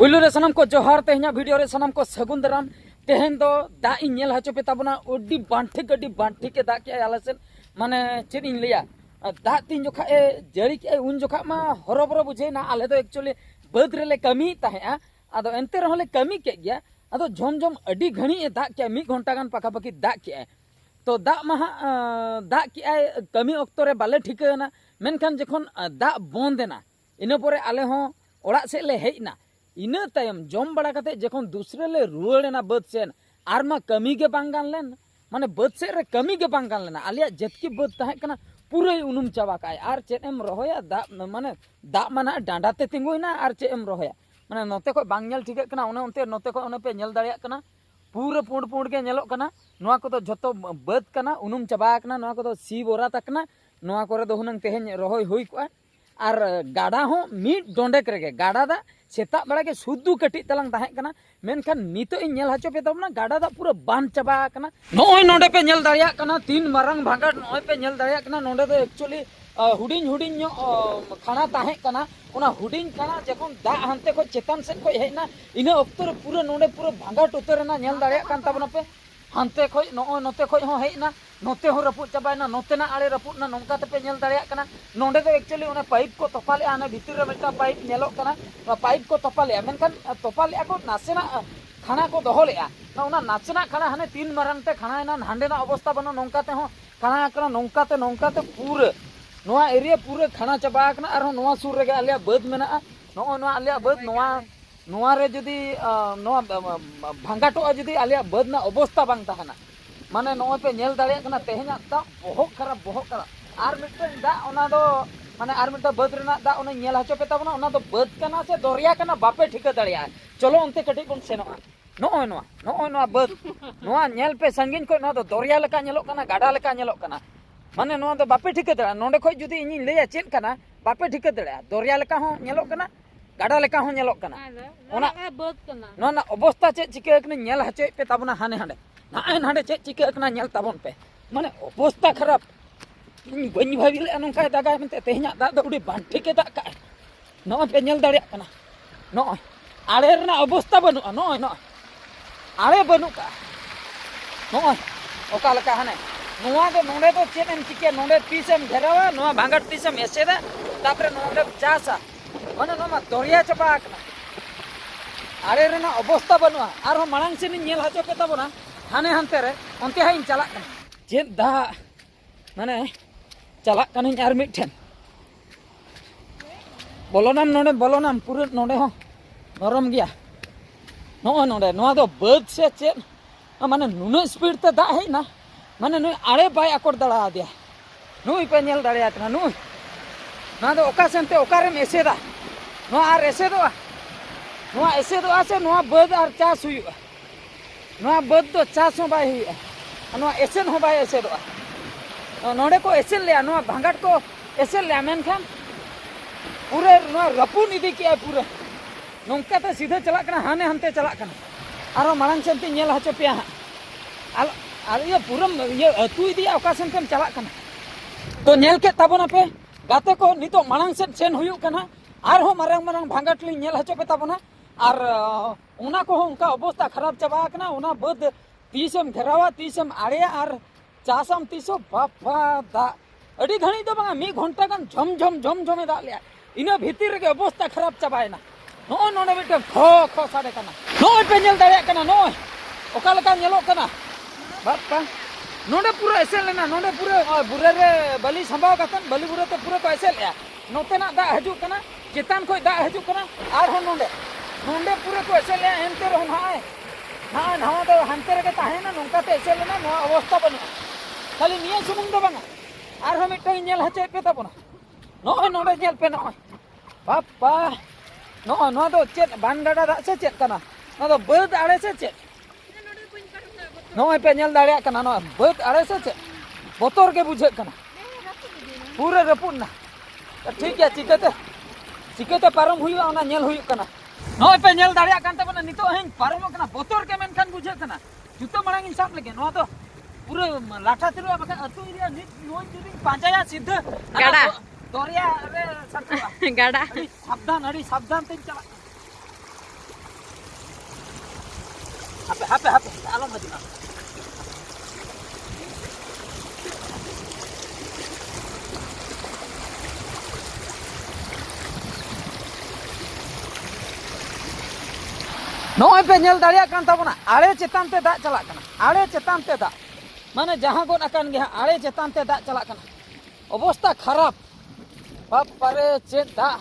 पुलू रे सनम को जोहार तेहना वीडियो रे सनम को सगुन दाराम तेहन दो दा इन नेल हचो पे ताबना ओडी बांठी के दा के आले सेन माने चेद इन लिया दा तीन जोखा ए जड़ी के उन जोखा मा हरोबरो बुझे ना आले दो एक्चुअली बद रे ले कमी ताहे आदो एंते रहले कमी के गया आदो झोम अडी घणी ए दा के 1 घंटा गान पाका पाकी दा के तो दा महा दा के कमी ऑक्तो रे बाले ठिकाना मेनखान जखन दा बंदेना इना परे आले हो ओड़ा से ले हेजना इना तायम जम बड़ा कते जखन दूसरे ले रुआड़ेना बद सेन आरमा कमी के बांगान लेन माने बद से रे कमी के बांगान लेना आलिया जतकी बद ताहे कना पूरे उनुम चाबा काय आर चेत एम रहोया दा माने दा माना डांडाते तिंगुइना आर चेत एम रहोया माने नोते को बांगल ठीक कना उने उनते नोते को उने पे नेल दाड़िया कना पूरे पुंड के नेलो कना नोआ को तो जतो बद कना उनुम चाबा कना नोआ को तो सी बोरा तकना नोआ करे दो हुनंग तेहेन रहोय हुई को और गाड़ा हो मीट डोंडे करे गाड़ा दा सेता बड़ा के सुदू कटी तलांग ताहे कना मेनखान नितो इन नेल हचो पे तबना गाड़ा दा पूरा बान चाबा कना नोय नोंडे पे नेल दाड़िया कना 3 मारंग भांगा नोय पे नेल दाड़िया कना नोंडे दो एक्चुअली हुडिन खाना ताहे कना उना हुडिन खाना जखन दा हानते को चेतन से को हेना इना अक्तर पूरा नोंडे पूरा भांगा टुतरना नेल दाड़िया कान तबना पे हानते खो नोते खो हो हेना नोते हो रपुट चाबायना नोते ना आड़े रपुटना नोंका ते पे नेल दाड़िया कना नोंडे दो एक्चुअली उना पाइप को तोपाले आने भीतर रे मिटा पाइप नेलो कना पाइप को तोपाले मेनखान तोपाले को नासेना खाना को दोहलेया ना उना नाचना खाना हने 3 मारंग ते खाना ना हांडेना अवस्था बनो नोंका ते हो खाना कना नोंका ते पूरे नोआ एरिया पूरे खाना चाबा कना आरो नोआ सुर रे आलिया बद मेना नोआ आलिया बद नोआ रे जदी नोआ भांगाटो जदी आलिया बद ना अवस्था बांग ताहना माने नोआ पे नेल दाड़िया कना तेहना दा बहुत खराब आर मिटन दा ओना दो माने आर मिटा बद रेना दा ओना नेल हचो पे ताबना ओना दो बद कना से दरिया कना बापे ठिका दाड़िया चलो उनते कटी बन सेनोआ नोआ बद नोआ नेल पे संगिन को नोआ दो दरिया लेका नेलो कना गाडा लेका नेलो कना माने नोआ दो बापे ठिका दाड़ा नोंडे खoj जुदी इनी लेया चेद कना बापे ठिका दाड़ा दरिया लेका हो नेलो कना गाडा लेका हो नेलो कना ओना बद कना नोना अवस्था चेद चिका कना नेल हचो पे ताबना हाने हांडे नाडे चेद चिका कना नेल ताबन पे माने अवस्था खराब बनी भाभी ले नोंका दागा मेनते तेहना दा दो उडी बांठी के दा का नोय पे नेल दाड़िया कना नोय आड़े रना अवस्था बनु नोय आड़े बनु का नोय ओका लका हाने नोआ दो नोंडे दो चेद एम चिके नोंडे तीसम घेरावा नोआ भांगट तीसम एसेदा तापरे नोंडे चासा माने नोमा दरिया चाबा कना आड़े रना अवस्था बनुआ आरो मांग से नेल हचो पे ताबना हाने हानते रे ओनते हाइन चला कना चेद दा माने चला कनी आर मिठेन बोलोनाम पूरे नोंडे हो नरम गया नोंडे नोआ दो बद से चेद माने नुना स्पीड ते दा हेना माने नुई आड़े बाय आकोर दाड़ा दिया नुई पे नेल दाड़िया कना नुई ना दो ओका सेनते ओकारेम एसेदा नोआ आर एसेदोआ नोआ एसेदोआ से नोआ बद आर चास हुयुआ नोआ बद दो चास हो बाय हुयुआ नोआ एसेन हो बाय एसेदोआ नोंडे को एसेन लिया नोआ भांगाट को एसेन लिया मेनखान पूरे नोआ रपुन इदी किया पूरे नोंका ते सीधे चला कना हाने हनते चला कना आरो मांग सेनते नेल हचो पेया आर ये पूरम ये अतु इदिया ओका सेनतेम चला कना तो नेल के ताबना पे गाते को नितो मांग सेन हुयु कना आर हो मारंग भांगाट li नेल हचो पे ताबना आर उना को उनका अवस्था खराब चाबा कना उना बद तीसम घेरावा तीसम आड़े आर चासम तीसो बापा दा अड़ी घणी तो बांगा 1 घंटा गान झम दा लिया इना भीतर के अवस्था खराब चाबायना नोने बेटे खो साडे कना नोय पे नेल दाड़िया कना नोय ओका लका नेलो कना बापा नोंडे पूरा ऐसे लेना नोंडे पूरे बुरे रे बलि संभाव कतन बलि बुरे तो पूरे को ऐसे लिया नोते ना दा हजू कना चेतन को दा हजू कना आर हो नोंडे पूरे को ऐसे लिया एनते रहो हां नवा तो हनते रे के ताहे ना नोंका ते ऐसे लेना नो अवस्था बनु खाली निया सुमुंग दो बांगा आर हो मिटो नेल हचे पे ताबना नोय नोंडे नेल पे नोय बापा नो दो चेत बानगाडा दा से चेत कना नो दो बद आड़े से चेत नोय पे नेल दाड़िया कना नो बद आड़े से चेत बोतोर के बुझे कना पूरे रपुन ना ठीक है चिकते पारम हुयुआ ओना नेल हुयु कना नोय पे नेल दाड़िया कानते बना नितो हेन पारम कना बोतोर के मेनखान बुझे कना जुतो मांग इन साब लगे नो तो पूरे लाठा तिरुआ बका अतु एरिया नित नोय जुदी पांचाया सिद्ध गाड़ा दरिया रे सरतुआ गाड़ा सावधान ते चला hape hape hape alom hajuna noy pe nyel daria kan tabona are chetan te dak chalak kana are chetan te dak mane jahan gon akan ge are chetan te dak chalak kana অবস্থা খারাপ বাপ পারে চে dak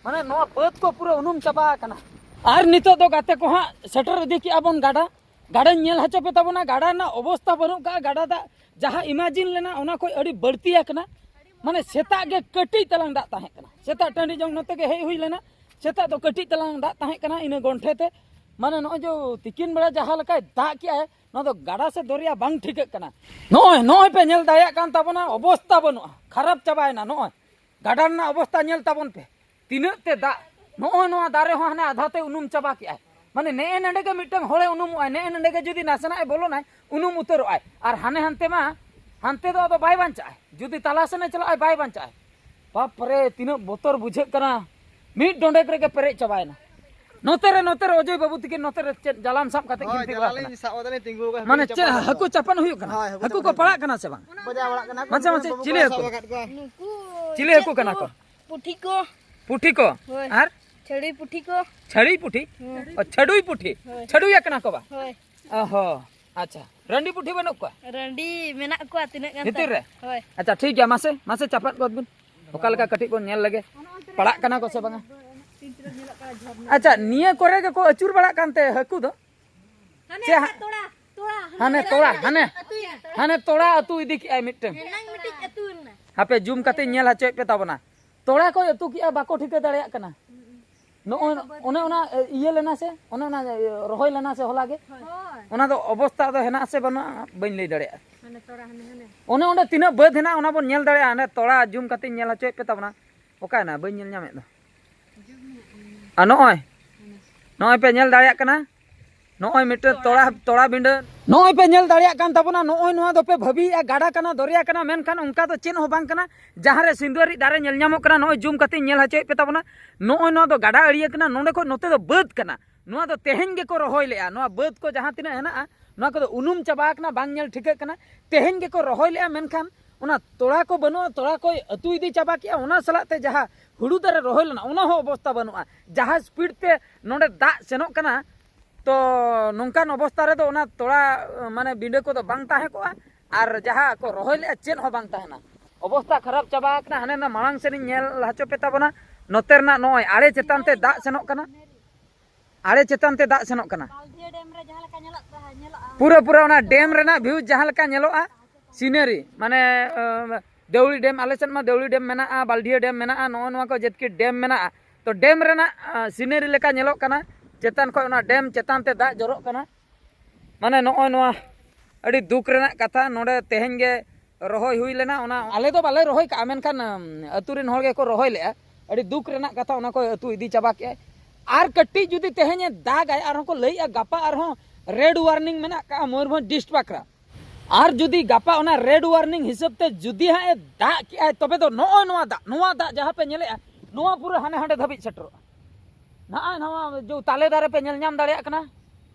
mane noa baad ko pura unum chaba kana ar nito do gate ko ha setter idiki abon gada gada nyel hacho pe tabona gada na obostha banu ka gada da jaha imagine lena ona koi adi badti akana mane seta ge kati talang dak tahe kana seta tandi jong note ge hei hui lena seta do kati talang dak tahe kana ina gonthe te mane no jo tikin bera jaha laka dak kiya hai no do gada se doria bang thik kana noy pe nyel daya kan tabona obostha banu kharap chabai na noy gada na obostha nyel tabon pe तीन ते दा no दारे हो हने आधा ते उनुम चबा के माने ने नंडे के मिटंग होले उनुम आय ने नंडे के जुदी नासना बोलो ना उनुम उतर आय और हाने हनते मा हनते दो तो बाय बांचा जुदी तलासने चला आय बाय बांचा बाप रे तीन बोतर बुझे कना मिट डोंडे करे के पेरे चबाय ना नोतेरे अजय बाबू तिके नोतेरे जालाम साब काते गिनती बा माने चे हकु चपन हुयु कना हकु को पड़ा कना से बांग बजा बड़ा कना मचे चिले हकु कना को पुठी को आर छड़ी पुठी और छड़ुई पुठी छड़ुई कना को बा ओहो अच्छा रंडी पुठी बनो को रंडी मेना को तिने गन भितर रे अच्छा ठीक है मासे चपत गद बिन ओकल का कटी को नेल लगे पड़ा कना को से बांगा अच्छा निये करे के को अचूर बड़ा कानते हकु दो हाने तोड़ा हाने तोड़ा अतु इदी की आई मिटम हापे जूम कते नेल हचे पे ताबना तोड़ा को अतु की बाको ठिके दड़या कना नो ओना इये लेना से ओना रोहय लेना से होला गे ओना दो अवस्था दो हेना से बना बइन ले दड़या माने तोड़ा हने ओने ओंडे तिना बद हेना ओना बन नेल दड़या ने तोड़ा जूम कते नेल हचे पे ताबना ओका ना बइन नेल ᱧᱟᱢᱮ दो आ नोय पे नेल दड़या कना नोय मिटर तोड़ा बिंडा नोय पे नेल दड़या कान ताबना नोय नोआ दो पे भबी गाडा कना दरिया कना मेनखान उनका तो चेन हो बांग कना जहां रे सिंदूरी दारे नेल ᱧᱟᱢᱚ कना नोय जूम कते नेल हचे पे ताबना नोय नोआ दो गाडा अड़िया कना नोंडे को नोते दो बद कना नोआ दो तेहेन गे को रोहय लेआ नोआ बद को जहां तिना हेना नोआ को दो उनुम चबा कना बांग नेल ठिके कना तेहेन गे को रोहय लेआ मेनखान ओना तोड़ा को बनो तोड़ा को अतु इदी चबा किया ओना सलाते जहां हुडू दारे रोहय लेना ओना हो अवस्था बनुआ जहां स्पीड ते नोंडे दा सेनो कना तो नोंकान अवस्था रे दो ओना तोड़ा माने बिंडे को तो बांग ताहे को आर जहां को रोहय ले चेन हो बांग ताहेना अवस्था खराब चबा कना हाने ना मांग सेनि नेल हाचो पे ताबना नोतेरना नोय आड़े चेतान ते दा सेनो कना आड़े चेतान ते दा सेनो कना पूरा ओना डैम रेना व्यू जहां लका नेलोआ सीनरी माने देउली डैम आलेसन मा देउली डैम मेना बाल्डिया डैम मेना नो को जेतकी डैम मेना तो डैम रेना सीनरी लेका नेलो कना चेतान को ओना डैम चेतान ते दा जरो कना माने नोय नोआ अड़ी दुख रेना कथा नोडे तेहेन गे रोहय हुई लेना ओना आले दो बाले रोहय का मेनखान अतुरिन होल गे को रोहय ले अड़ी दुख रेना कथा ओना को अतु इदी चबा के आर कट्टी जुदी तेहेन दाग आय आर को लई गापा आर हो रेड वार्निंग मेना का मयूरभंज डिस्ट्रिक्ट बाकरा आर जुदी गापा ओना रेड वार्निंग हिसाब ते जुदी हा दा की आय तबे दो नोआ दा जहां पे नेले नोआ पूरा हाने हांडे धबी सेटरो ना नोआ जो ताले दारे पे नेल ᱧᱟᱢ दाड़िया कना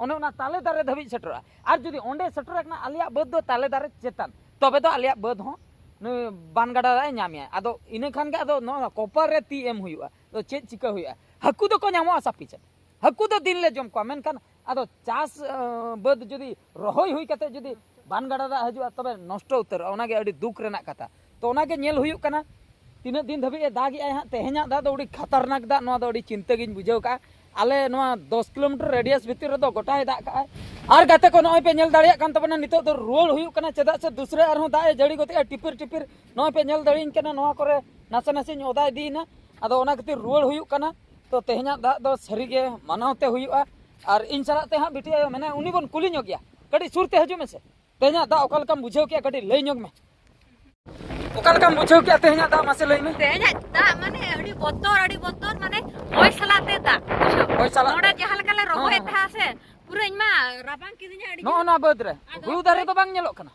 ओने ओना ताले दारे धबी सेटरो आर जुदी ओंडे सेटर कना आलिया बद दो ताले दारे चेतान तबे दो आलिया बद हो न बानगाडा रे ᱧᱟᱢया आदो इने खान के आदो नो कोपर रे ती एम हुआ तो चेत चिका हुआ हकु दो को ᱧᱟᱢᱚᱜᱼᱟ सापिचे हकु दो दिन ले जम को मेनखान आदो चास बद जुदी रोहय हुई कते जुदी बानगाडा दा हजुआ तबे नष्ट उतर ओनागे अडी दुख रेना कथा तो ओनागे नेल हुयु कना तीन दिन धबी दागी आय हा तेहेना दा दो अडी खतरनाक दा नो दो अडी चिंता गिन बुझाव का आले नोआ 10 किलोमीटर रेडियस भीतर रे दो गोटाय दा का आर गाते को नोय पे नेल दाड़िया कान तबना नितो दो रोल हुयु कना चेदा से दूसरे आर हो दा जड़ी गोते टिपिर नोय पे नेल दाड़िन कना नोआ करे नासे नासे ओदा दीना आदो ओना खातिर रोल हुयु कना तो तेहेना दा दो सरीगे मानावते हुयुआ आर इन सलाते हा बिटी आयो माने उनी बन कुली ᱧᱚᱜ ᱜᱮᱭᱟ कडी सुरते हजु में से तेहेना दा ओकल कम बुझाव के कडी लई ᱧᱚᱜ में ओकल कम बुझाव के तेहेना दा मासे लई में तेहेना दा माने अडी बोतर माने होय सलाते दा होय सला नोडा जहां लका ले रोहय था से पूरा इमा राबांग किदिnya अडी नो ना बद रे गुरु दारे तो बांग नेलो कना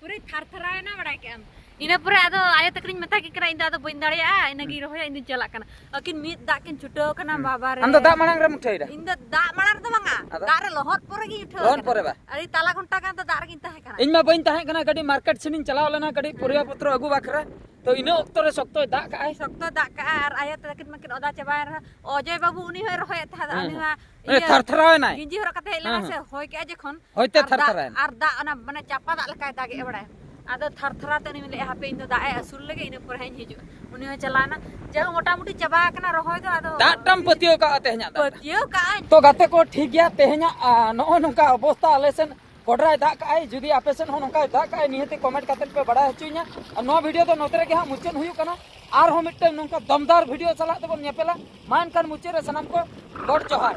पूरा थरथराय ना बड़ा के ina pura ado ayo takring mata ki kena inda ado boin daria ina gi rohoya indi jalak kana akin mit dak kin chuto kana babare am do dak manang rem uthai da inda dak malar do banga dak re lohot pore gi utho lohot pore ba ari tala ghonta kan to dak re kinta kana इन मा बइन ताहे कना गडी market सिनिन चलाव लेना गडी पुरिया पत्र अगु बाखरा तो इन ओक्तो रे सकतो दा का आई सकतो dak ka ar ayo takin makin oda cabai ojoy babu uni hoy rohoya ta ani ha ए थरथराय नाय ginji hora kata helena se hoy ke aje khon होइते थरथराय ar dak ana mane chapa dak lekai dak e bada ado थरथरा te ni mile hape in dak e asul lege ine por hen hiju uni hoy chalana je mota muti chaba kana rohoy do ado दा टम पतियो का तेहnya दा patio ka तो गाते को ठीक गया तेहnya नो नोका अवस्था आलेसन कोडराय दा का आई जुदी आपेसन हो नोका दा का निहते कमेंट काते पे बड़ा हचुnya नो वीडियो तो नोतरे के हा मुचन हुयु कना आर हो मिटन नोका दमदार वीडियो चला तो नेपेला मान कर मुचे रे सनम को गॉड जोहार।